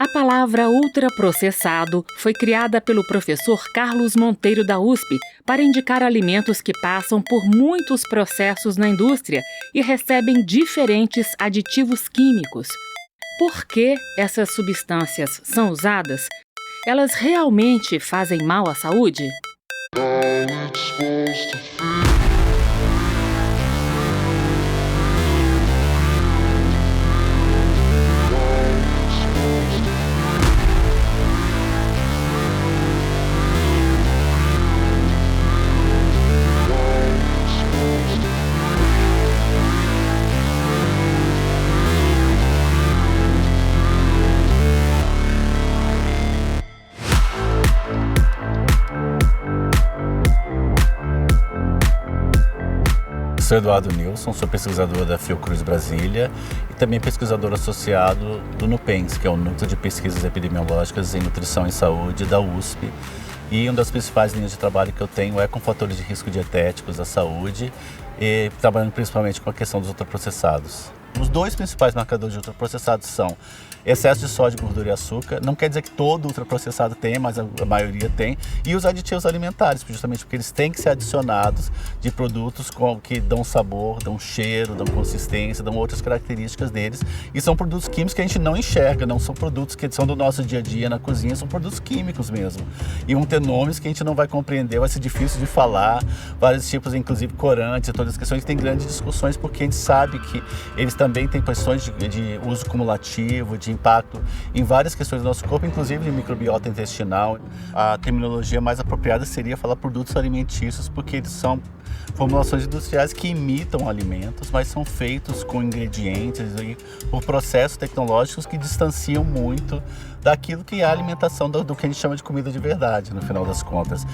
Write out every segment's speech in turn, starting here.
A palavra ultraprocessado foi criada pelo professor Carlos Monteiro da USP para indicar alimentos que passam por muitos processos na indústria e recebem diferentes aditivos químicos. Por que essas substâncias são usadas? Elas realmente fazem mal à saúde? Sou Eduardo Nilson, sou pesquisador da Fiocruz Brasília e também pesquisador associado do NUPENS, que é o Núcleo de Pesquisas Epidemiológicas em Nutrição e Saúde da USP. E uma das principais linhas de trabalho que eu tenho é com fatores de risco dietéticos à saúde e trabalhando principalmente com a questão dos ultraprocessados. Os dois principais marcadores de ultraprocessados são excesso de sódio, gordura e açúcar. Não quer dizer que todo ultraprocessado tenha, mas a maioria tem. E os aditivos alimentares, justamente porque eles têm que ser adicionados de produtos que dão sabor, dão cheiro, dão consistência, dão outras características deles. E são produtos químicos que a gente não enxerga, não são produtos que são do nosso dia a dia na cozinha, são produtos químicos mesmo. E vão ter nomes que a gente não vai compreender, vai ser difícil de falar, vários tipos, inclusive corantes e todas as questões, tem grandes discussões porque a gente sabe que eles também têm questões de uso cumulativo, de impacto em várias questões do nosso corpo, inclusive de microbiota intestinal. A terminologia mais apropriada seria falar produtos alimentícios, porque eles são formulações industriais que imitam alimentos, mas são feitos com ingredientes e por processos tecnológicos que distanciam muito daquilo que é a alimentação do que a gente chama de comida de verdade, no final das contas.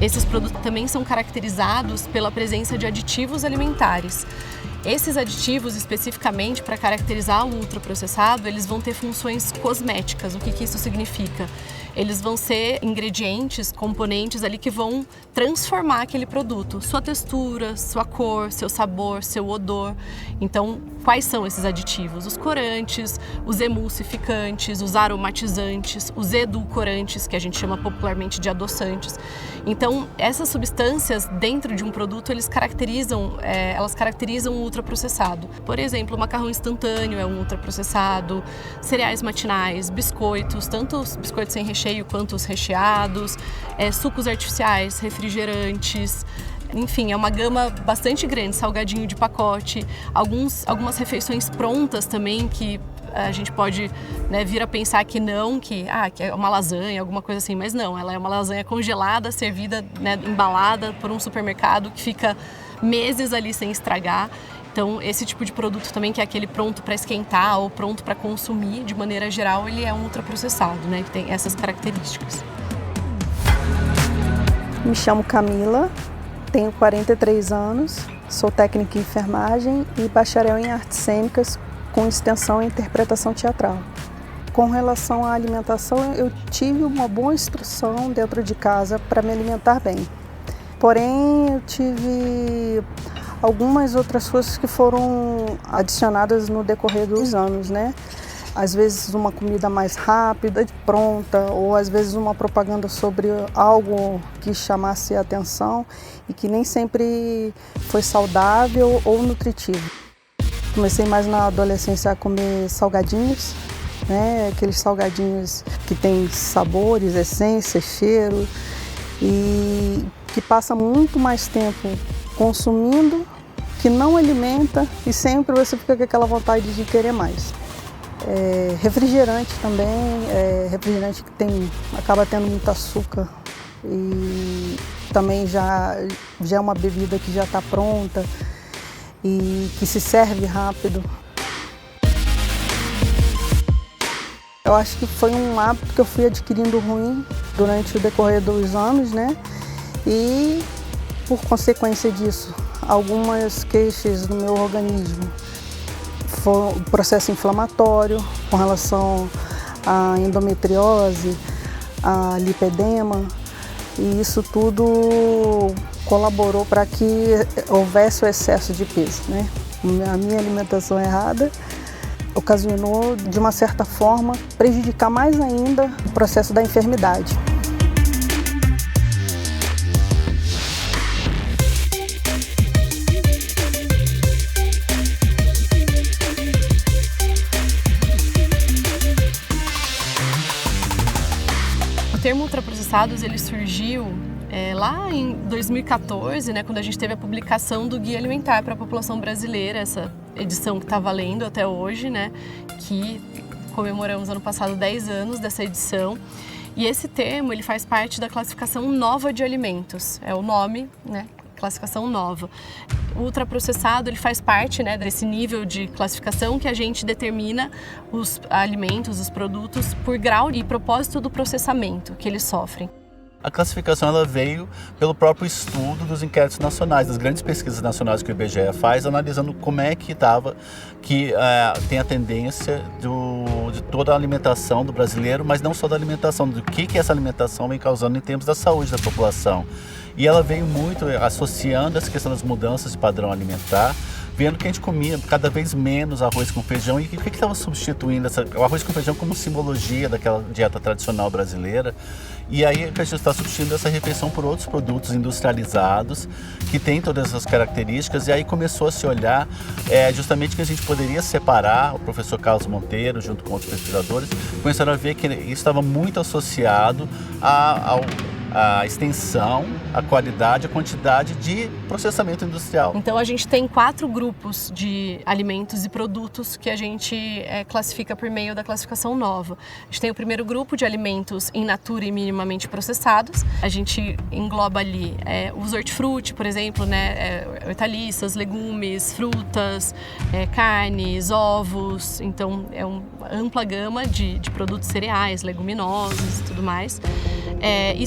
Esses produtos também são caracterizados pela presença de aditivos alimentares. Esses aditivos, especificamente para caracterizar o ultraprocessado, eles vão ter funções cosméticas. O que isso significa? Eles vão ser ingredientes, componentes ali que vão transformar aquele produto. Sua textura, sua cor, seu sabor, seu odor. Então, quais são esses aditivos? Os corantes, os emulsificantes, os aromatizantes, os edulcorantes, que a gente chama popularmente de adoçantes. Então, essas substâncias dentro de um produto, elas caracterizam o ultraprocessado. Por exemplo, o macarrão instantâneo é um ultraprocessado, cereais matinais, biscoitos, tanto os biscoitos sem recheio quanto os recheados, sucos artificiais, refrigerantes. Enfim, é uma gama bastante grande, salgadinho de pacote, algumas refeições prontas também que a gente pode vir a pensar que é uma lasanha, alguma coisa assim, mas não, ela é uma lasanha congelada, servida, embalada por um supermercado que fica meses ali sem estragar. Então, esse tipo de produto também, que é aquele pronto para esquentar ou pronto para consumir, de maneira geral, ele é um ultraprocessado, que tem essas características. Me chamo Camila, tenho 43 anos, sou técnica em enfermagem e bacharel em artes cênicas com extensão em interpretação teatral. Com relação à alimentação, eu tive uma boa instrução dentro de casa para me alimentar bem. Porém, eu tive algumas outras coisas que foram adicionadas no decorrer dos anos, Às vezes uma comida mais rápida, pronta, ou às vezes uma propaganda sobre algo que chamasse a atenção e que nem sempre foi saudável ou nutritivo. Comecei mais na adolescência a comer salgadinhos, Aqueles salgadinhos que têm sabores, essência, cheiro e que passa muito mais tempo consumindo, que não alimenta e sempre você fica com aquela vontade de querer mais. Refrigerante também, refrigerante que acaba tendo muito açúcar e também já é uma bebida que já está pronta e que se serve rápido. Eu acho que foi um hábito que eu fui adquirindo ruim durante o decorrer dos anos, E por consequência disso, algumas queixas no meu organismo. Foi o processo inflamatório com relação à endometriose, a lipedema, e isso tudo colaborou para que houvesse o excesso de peso, né? A minha alimentação errada ocasionou, de uma certa forma, prejudicar mais ainda o processo da enfermidade. O termo ultraprocessados ele surgiu lá em 2014, né, quando a gente teve a publicação do Guia Alimentar para a População Brasileira, essa edição que está valendo até hoje, né, que comemoramos ano passado 10 anos dessa edição. E esse termo ele faz parte da classificação nova de alimentos, é o nome, né, classificação nova. O ultraprocessado ele faz parte, né, desse nível de classificação que a gente determina os alimentos, os produtos, por grau e propósito do processamento que eles sofrem. A classificação ela veio pelo próprio estudo dos inquéritos nacionais, das grandes pesquisas nacionais que o IBGE faz, analisando como é que tem a tendência de toda a alimentação do brasileiro, mas não só da alimentação, do que essa alimentação vem causando em termos da saúde da população. E ela veio muito associando essa questão das mudanças de padrão alimentar, vendo que a gente comia cada vez menos arroz com feijão e o que estava substituindo o arroz com feijão como simbologia daquela dieta tradicional brasileira. E aí a gente está substituindo essa refeição por outros produtos industrializados que têm todas essas características, e aí começou a se olhar justamente que a gente poderia separar. O professor Carlos Monteiro, junto com outros pesquisadores, começaram a ver que isso estava muito associado a extensão, a qualidade, a quantidade de processamento industrial. Então a gente tem 4 grupos de alimentos e produtos que a gente classifica por meio da classificação nova. A gente tem o primeiro grupo de alimentos in natura e minimamente processados. A gente engloba ali os hortifruti, por exemplo, né, hortaliças, legumes, frutas, carnes, ovos. Então é uma ampla gama de produtos cereais, leguminosos e tudo mais. E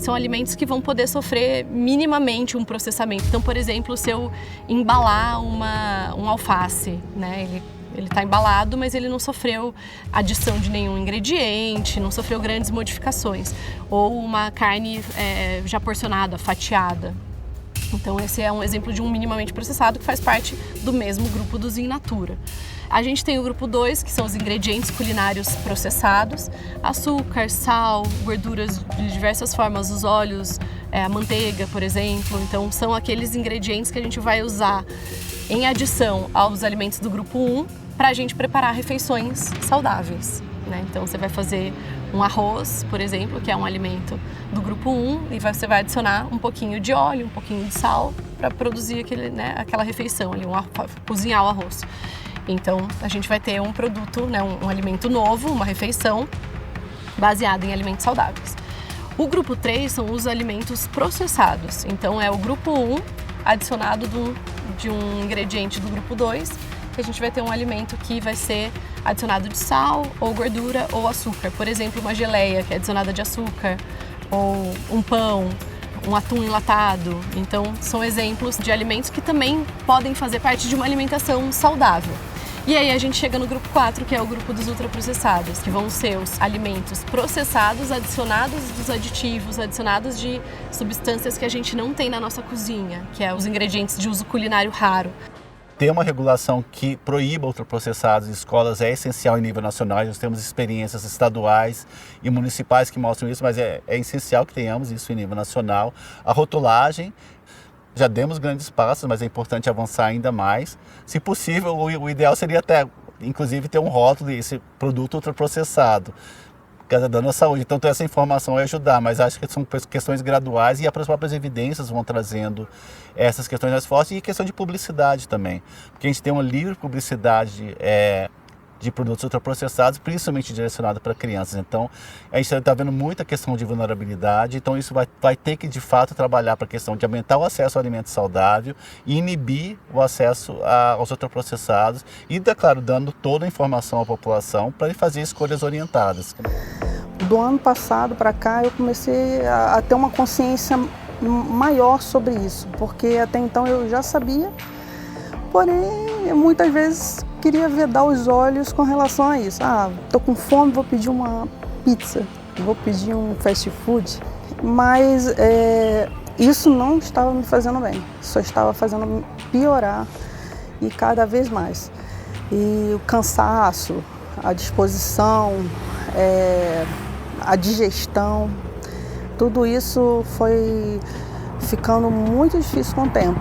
são alimentos que vão poder sofrer minimamente um processamento. Então, por exemplo, se eu embalar um alface, né, ele está embalado, mas ele não sofreu adição de nenhum ingrediente, não sofreu grandes modificações. Ou uma carne já porcionada, fatiada. Então, esse é um exemplo de um minimamente processado que faz parte do mesmo grupo dos in natura. A gente tem o grupo 2, que são os ingredientes culinários processados, açúcar, sal, gorduras de diversas formas, os óleos, a manteiga, por exemplo. Então, são aqueles ingredientes que a gente vai usar em adição aos alimentos do grupo 1 para a gente preparar refeições saudáveis, né? Então, você vai fazer um arroz, por exemplo, que é um alimento do grupo 1, e você vai adicionar um pouquinho de óleo, um pouquinho de sal para produzir aquela refeição, cozinhar o arroz. Então, a gente vai ter um produto, né, um alimento novo, uma refeição baseada em alimentos saudáveis. O grupo 3 são os alimentos processados. Então, é o grupo 1 adicionado de um ingrediente do grupo 2, que a gente vai ter um alimento que vai ser adicionado de sal, ou gordura, ou açúcar. Por exemplo, uma geleia que é adicionada de açúcar, ou um pão, um atum enlatado. Então, são exemplos de alimentos que também podem fazer parte de uma alimentação saudável. E aí a gente chega no grupo 4, que é o grupo dos ultraprocessados, que vão ser os alimentos processados, adicionados dos aditivos, adicionados de substâncias que a gente não tem na nossa cozinha, que é os ingredientes de uso culinário raro. Ter uma regulação que proíba ultraprocessados em escolas é essencial em nível nacional. Nós temos experiências estaduais e municipais que mostram isso, mas é essencial que tenhamos isso em nível nacional. A rotulagem, já demos grandes passos, mas é importante avançar ainda mais. Se possível, o ideal seria até, inclusive, ter um rótulo desse produto ultraprocessado, dando à saúde. Então, essa informação vai ajudar, mas acho que são questões graduais e as próprias evidências vão trazendo essas questões mais fortes, e questão de publicidade também. Porque a gente tem uma livre publicidade de produtos ultraprocessados, principalmente direcionado para crianças. Então, a gente está vendo muita questão de vulnerabilidade, então isso vai ter que, de fato, trabalhar para a questão de aumentar o acesso ao alimento saudável e inibir o acesso aos ultraprocessados e, claro, dando toda a informação à população para fazer escolhas orientadas. Do ano passado para cá, eu comecei a ter uma consciência maior sobre isso, porque até então eu já sabia, porém, muitas vezes queria vedar os olhos com relação a isso. Tô com fome, vou pedir uma pizza, vou pedir um fast food. mas isso não estava me fazendo bem, só estava fazendo piorar e cada vez mais. E o cansaço, a disposição, a digestão, tudo isso foi ficando muito difícil com o tempo.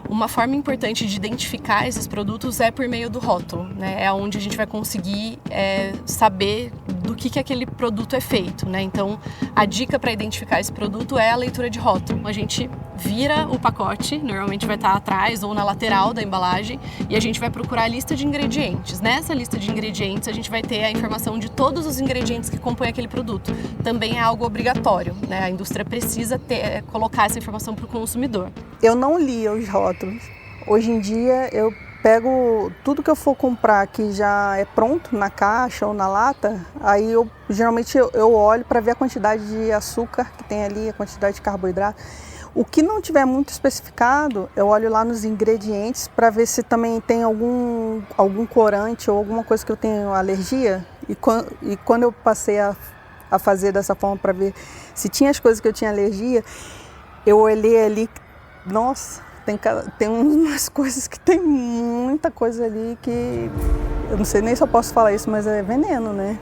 Uma forma importante de identificar esses produtos é por meio do rótulo, né? É onde a gente vai conseguir saber do que aquele produto é feito, né? Então, a dica para identificar esse produto é a leitura de rótulo. A gente vira o pacote, normalmente vai estar atrás ou na lateral da embalagem, e a gente vai procurar a lista de ingredientes. Nessa lista de ingredientes, a gente vai ter a informação de todos os ingredientes que compõem aquele produto. Também é algo obrigatório, né? A indústria precisa colocar essa informação para o consumidor. Eu não lia os rótulos. Hoje em dia, eu pego tudo que eu for comprar que já é pronto na caixa ou na lata, aí geralmente eu olho para ver a quantidade de açúcar que tem ali, a quantidade de carboidrato. O que não tiver muito especificado, eu olho lá nos ingredientes para ver se também tem algum corante ou alguma coisa que eu tenho alergia. E quando eu passei a fazer dessa forma para ver se tinha as coisas que eu tinha alergia, eu olhei ali, nossa, tem umas coisas que tem muita coisa ali que eu não sei nem se eu posso falar isso, mas é veneno, né?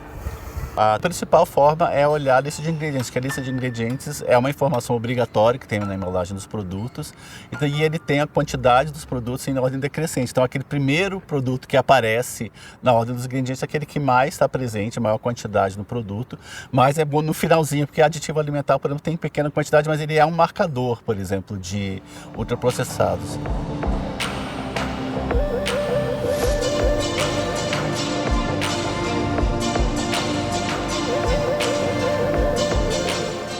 A principal forma é olhar a lista de ingredientes, que a lista de ingredientes é uma informação obrigatória que tem na embalagem dos produtos, e ele tem a quantidade dos produtos em ordem decrescente. Então, aquele primeiro produto que aparece na ordem dos ingredientes é aquele que mais está presente, a maior quantidade no produto, mas é bom no finalzinho, porque aditivo alimentar, por exemplo, tem pequena quantidade, mas ele é um marcador, por exemplo, de ultraprocessados.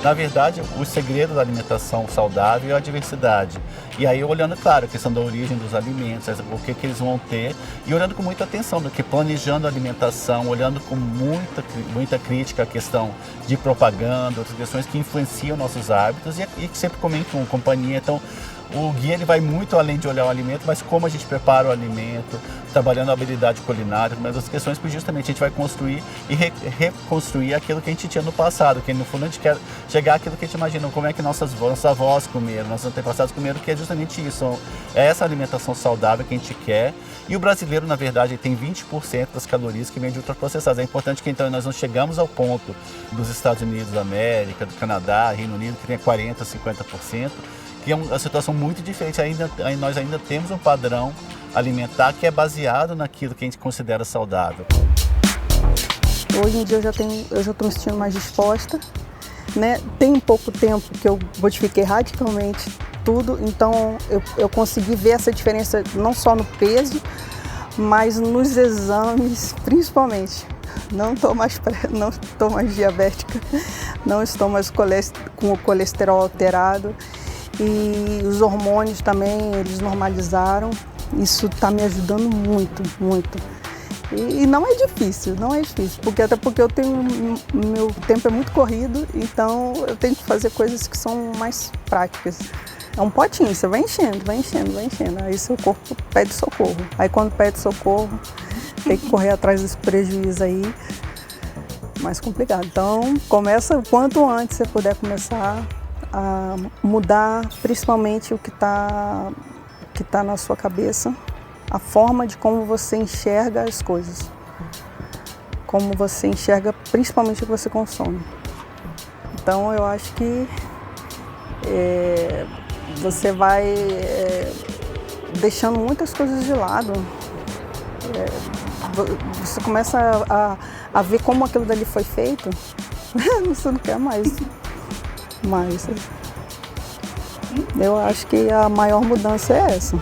Na verdade, o segredo da alimentação saudável é a diversidade. E aí, olhando, claro, a questão da origem dos alimentos, o que eles vão ter, e olhando com muita atenção, porque planejando a alimentação, olhando com muita crítica a questão de propaganda, outras questões que influenciam nossos hábitos e que sempre comem com companhia. Então, o guia ele vai muito além de olhar o alimento, mas como a gente prepara o alimento, trabalhando a habilidade culinária, mas as questões que justamente a gente vai construir e reconstruir aquilo que a gente tinha no passado, que no fundo a gente quer chegar àquilo que a gente imagina, como é que nossas avós comeram, nossos antepassados comeram, que é justamente isso, é essa alimentação saudável que a gente quer. E o brasileiro, na verdade, tem 20% das calorias que vêm de ultraprocessados. É importante que então nós não chegamos ao ponto dos Estados Unidos da América, do Canadá, Reino Unido, que tem 40%, 50%, que é uma situação muito diferente. Nós ainda temos um padrão alimentar que é baseado naquilo que a gente considera saudável. Hoje em dia eu já estou me sentindo mais disposta, né? Tem pouco tempo que eu modifiquei radicalmente tudo, então eu consegui ver essa diferença não só no peso, mas nos exames, principalmente. Não estou mais diabética, não estou mais com o colesterol alterado. E os hormônios também, eles normalizaram. Isso está me ajudando muito, muito. E não é difícil, até porque meu tempo é muito corrido, então eu tenho que fazer coisas que são mais práticas. É um potinho, você vai enchendo. Aí seu corpo pede socorro. Aí quando pede socorro, tem que correr atrás desse prejuízo aí. Mais complicado. Então, começa o quanto antes você puder começar a mudar, principalmente o que tá na sua cabeça, a forma de como você enxerga as coisas, como você enxerga principalmente o que você consome. Então eu acho que você vai deixando muitas coisas de lado. Você começa a ver como aquilo dali foi feito, você não quer mais. Mas eu acho que a maior mudança é essa.